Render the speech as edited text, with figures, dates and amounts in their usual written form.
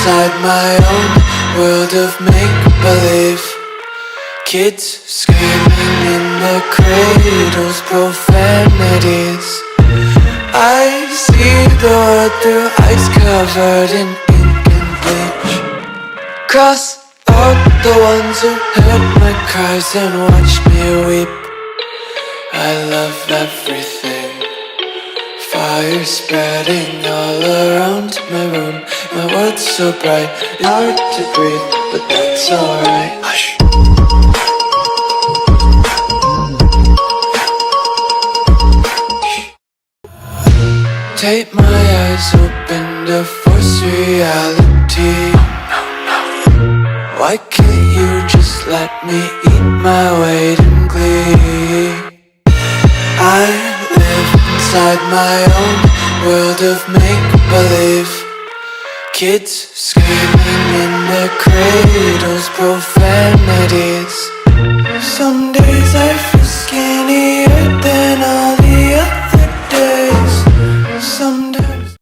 inside my own world of make-believe. Kids screaming in the cradles, profanities. I see the world through eyes covered in ink and bleach. Cross out the ones who heard my cries and watched me weep. I love everything. Fire spreading all around my room. My world's so bright, it's hard to breathe, but that's alright. Hush. Take my eyes open to force reality. Why can't you just let me eat my weight in glee? I live inside my own world of make-believe. Kids screaming in their cradles, profanities. Some days I feel skinnier than others.